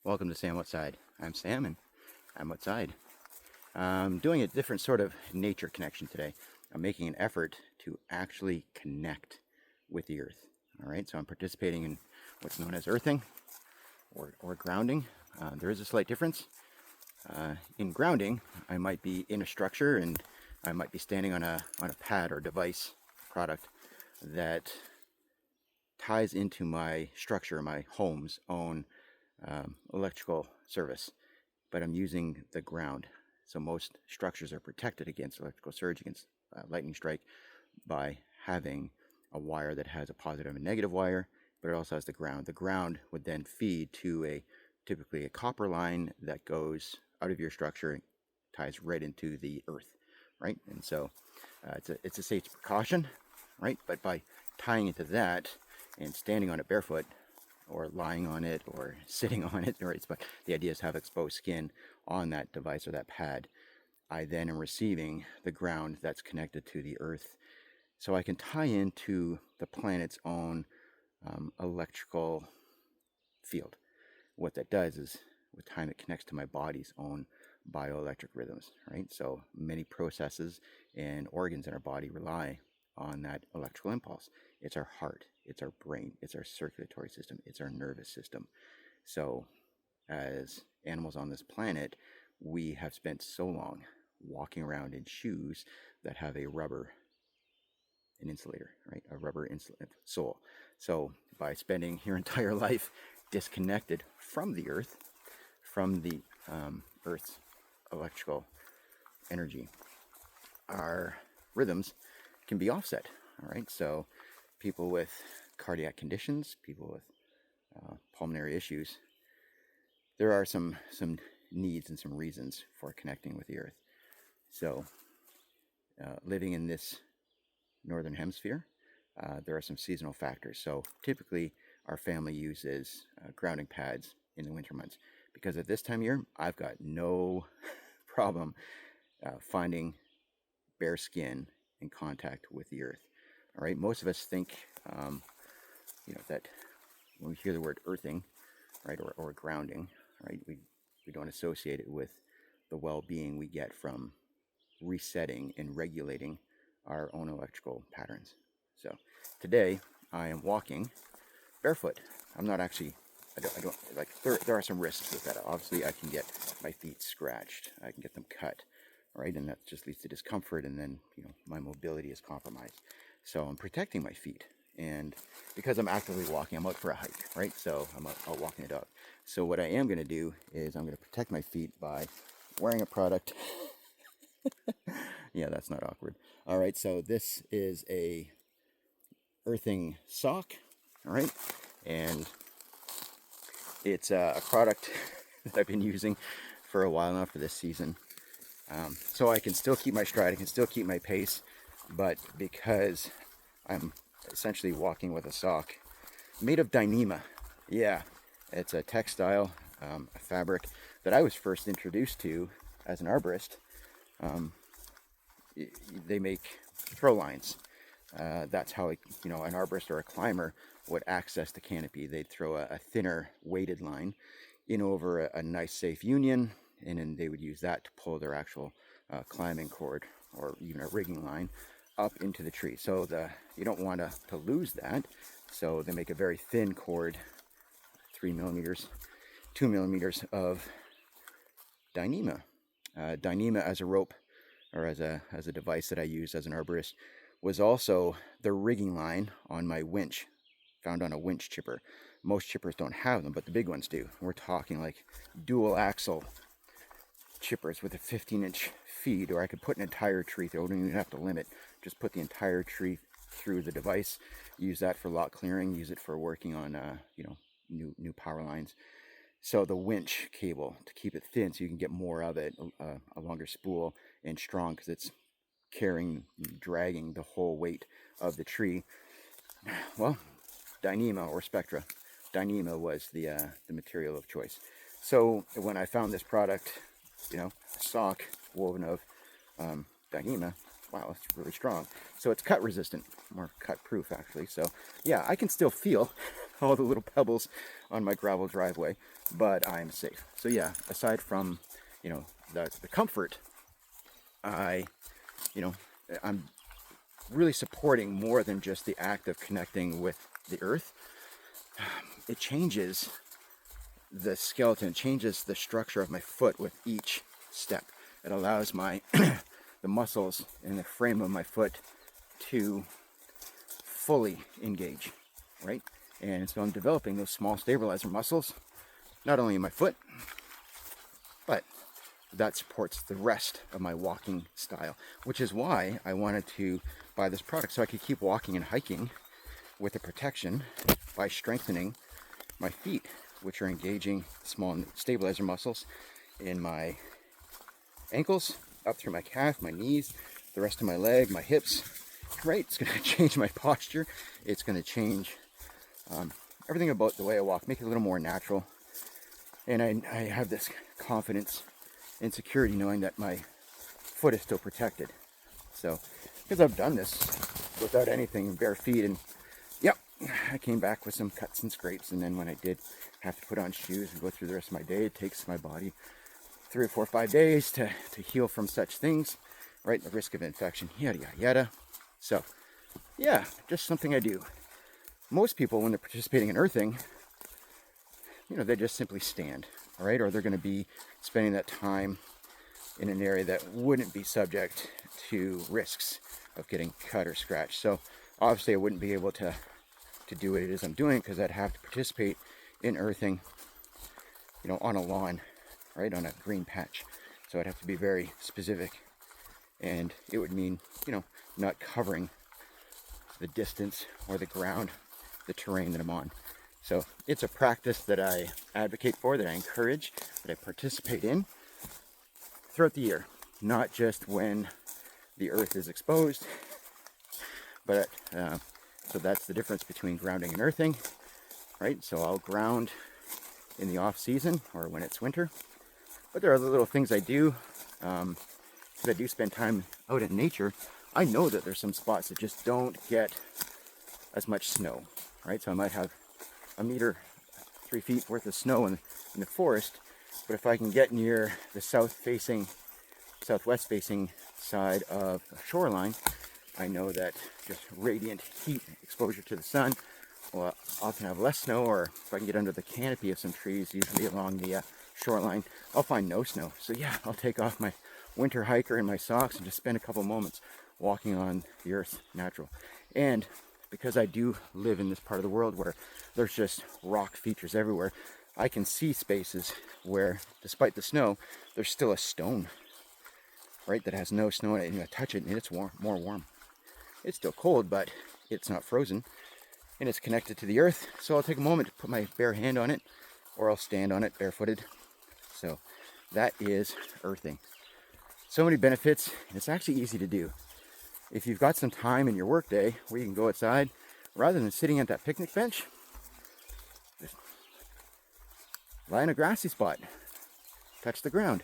Welcome to Sam Outside. I'm Sam and I'm outside. I'm doing a different sort of nature connection today. I'm making an effort to actually connect with the earth. All right, so I'm participating in what's known as earthing or grounding. There is a slight difference. In grounding, I might be in a structure and I might be standing on a pad or device product that ties into my structure, my home's own electrical service, but I'm using the ground. So most structures are protected against electrical surge, against lightning strike, by having a wire that has a positive and negative wire, but it also has the ground. The ground would then feed to typically a copper line that goes out of your structure and ties right into the earth, right? And so it's a safety precaution, right? But by tying into that and standing on it barefoot, or lying on it, or sitting on it, right? But the idea is to have exposed skin on that device or that pad. I then am receiving the ground that's connected to the earth, so I can tie into the planet's own electrical field. What that does is, with time, it connects to my body's own bioelectric rhythms, right? So many processes and organs in our body rely on that electrical impulse. It's our heart, it's our brain, it's our circulatory system, it's our nervous system. So as animals on this planet, we have spent so long walking around in shoes that have an insulator, right? A rubber sole. So by spending your entire life disconnected from the earth, from the earth's electrical energy, our rhythms can be offset. All right, so people with cardiac conditions, people with pulmonary issues, there are some needs and some reasons for connecting with the earth. So living in this northern hemisphere, there are some seasonal factors. So typically our family uses grounding pads in the winter months, because at this time of year I've got no problem finding bare skin in contact with the earth. All right, most of us think that when we hear the word earthing, right, or grounding, right, we don't associate it with the well-being we get from resetting and regulating our own electrical patterns. So today I am walking barefoot. I'm not actually, I don't like, there are some risks with that. Obviously I can get my feet scratched, I can get them cut, right, and that just leads to discomfort, and then my mobility is compromised. So I'm protecting my feet, and because I'm actively walking, I'm out for a hike, right? So I'm out walking the dog. So what I am going to do is I'm going to protect my feet by wearing a product. Yeah, that's not awkward. All right, so this is a earthing sock, all right, and it's a product that I've been using for a while now for this season. So I can still keep my stride, I can still keep my pace, but because I'm essentially walking with a sock made of Dyneema. Yeah, it's a textile, a fabric that I was first introduced to as an arborist. They make throw lines. That's how an arborist or a climber would access the canopy. They'd throw a thinner weighted line in over a nice safe union, and then they would use that to pull their actual climbing cord or even a rigging line up into the tree. So you don't want to lose that, so they make a very thin cord, 3 millimeters, 2 millimeters of Dyneema. Dyneema as a rope, or as a device that I use as an arborist, was also the rigging line on my winch, found on a winch chipper. Most chippers don't have them, but the big ones do. We're talking like dual axle chippers with a 15-inch feed, or I could put an entire tree through. I don't even have to limit, just put the entire tree through the device, use that for lot clearing, use it for working on new power lines. So the winch cable, to keep it thin so you can get more of it, a longer spool, and strong, because it's dragging the whole weight of the tree. Well, Dyneema or Spectra, Dyneema was the material of choice. So when I found this product, a sock woven of Dyneema, wow, it's really strong. So it's cut resistant, more cut proof actually. So yeah, I can still feel all the little pebbles on my gravel driveway, but I'm safe. So yeah, aside from, you know, the comfort, I'm really supporting more than just the act of connecting with the earth. It changes the skeleton, changes the structure of my foot with each step. It allows my the muscles in the frame of my foot to fully engage, right? And so I'm developing those small stabilizer muscles, not only in my foot, but that supports the rest of my walking style, which is why I wanted to buy this product, so I could keep walking and hiking with the protection by strengthening my feet, which are engaging small stabilizer muscles in my ankles, up through my calf, my knees, the rest of my leg, my hips, right? It's going to change my posture. It's going to change everything about the way I walk, make it a little more natural. And I have this confidence and security knowing that my foot is still protected. So, because I've done this without anything, bare feet, and yep, I came back with some cuts and scrapes. And then when I did have to put on shoes and go through the rest of my day, it takes my body 3 or 4 or 5 days to heal from such things, right? The risk of infection, yada, yada, yada. So, yeah, just something I do. Most people, when they're participating in earthing, you know, they just simply stand, all right? Or they're going to be spending that time in an area that wouldn't be subject to risks of getting cut or scratched. So, obviously, I wouldn't be able to do what it is I'm doing, because I'd have to participate in earthing, you know, on a lawn, right, on a green patch. So I'd have to be very specific, and it would mean, you know, not covering the distance or the ground, the terrain that I'm on. So it's a practice that I advocate for, that I encourage, that I participate in throughout the year, not just when the earth is exposed, but so that's the difference between grounding and earthing, right? So I'll ground in the off season or when it's winter. But there are other little things I do, because I do spend time out in nature. I know that there's some spots that just don't get as much snow, right? So I might have 1 meter, 3 feet worth of snow in the forest, but if I can get near the southwest facing side of a shoreline, I know that just radiant heat exposure to the sun will often have less snow, or if I can get under the canopy of some trees, usually along the shoreline, I'll find no snow. So yeah, I'll take off my winter hiker and my socks and just spend a couple moments walking on the earth's natural. And because I do live in this part of the world where there's just rock features everywhere, I can see spaces where, despite the snow, there's still a stone, right, that has no snow in it, and you touch it and it's more warm. It's still cold, but it's not frozen, and it's connected to the earth. So I'll take a moment to put my bare hand on it, or I'll stand on it barefooted. So that is earthing. So many benefits, and it's actually easy to do. If you've got some time in your workday where you can go outside, rather than sitting at that picnic bench, just lie in a grassy spot, touch the ground.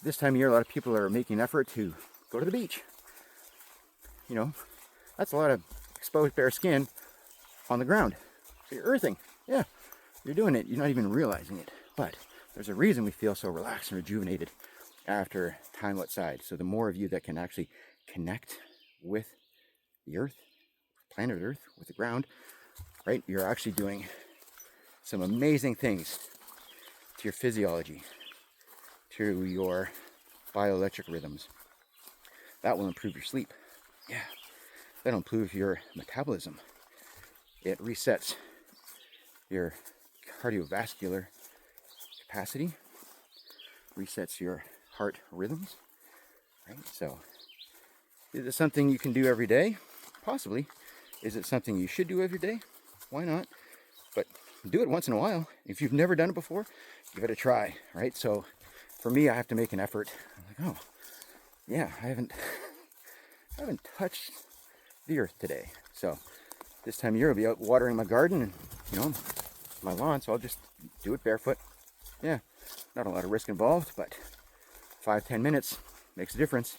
This time of year, a lot of people are making an effort to go to the beach. You know, that's a lot of exposed bare skin on the ground. So you're earthing. Yeah, you're doing it. You're not even realizing it. But there's a reason we feel so relaxed and rejuvenated after time outside. So the more of you that can actually connect with the earth, planet Earth, with the ground, right, you're actually doing some amazing things to your physiology, to your bioelectric rhythms. That will improve your sleep. Yeah, that'll improve your metabolism. It resets your cardiovascular capacity, resets your heart rhythms, right? So, is it something you can do every day? Possibly. Is it something you should do every day? Why not? But do it once in a while. If you've never done it before, give it a try, right? So, for me, I have to make an effort. I'm like, oh, yeah, I haven't touched the earth today. So this time of year I'll be out watering my garden and, you know, my lawn, so I'll just do it barefoot. Yeah, not a lot of risk involved, but 5-10 minutes makes a difference.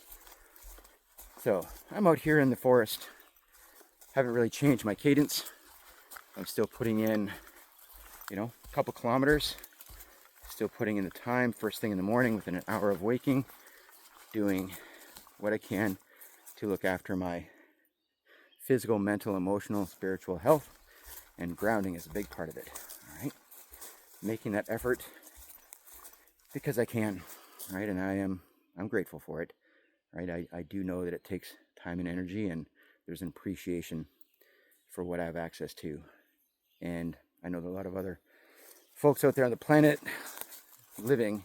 So I'm out here in the forest. Haven't really changed my cadence. I'm still putting in, a couple kilometers, still putting in the time first thing in the morning within an hour of waking, doing what I can to look after my physical, mental, emotional, spiritual health, and grounding is a big part of it. All right, making that effort because I can, right, and I'm grateful for it, right. I do know that it takes time and energy, and there's an appreciation for what I have access to, and I know that a lot of other folks out there on the planet living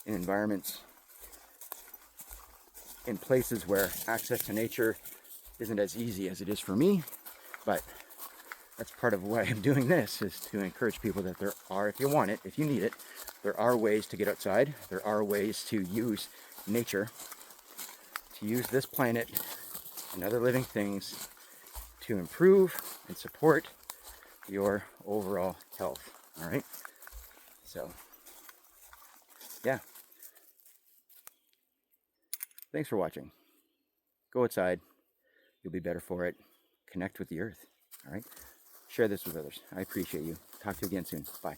in environments, in places where access to nature isn't as easy as it is for me, but that's part of why I'm doing this, is to encourage people that there are, if you want it, if you need it, there are ways to get outside. There are ways to use nature, to use this planet and other living things to improve and support your overall health. All right. So, yeah. Thanks for watching. Go outside. You'll be better for it. Connect with the earth. All right. Share this with others. I appreciate you. Talk to you again soon. Bye.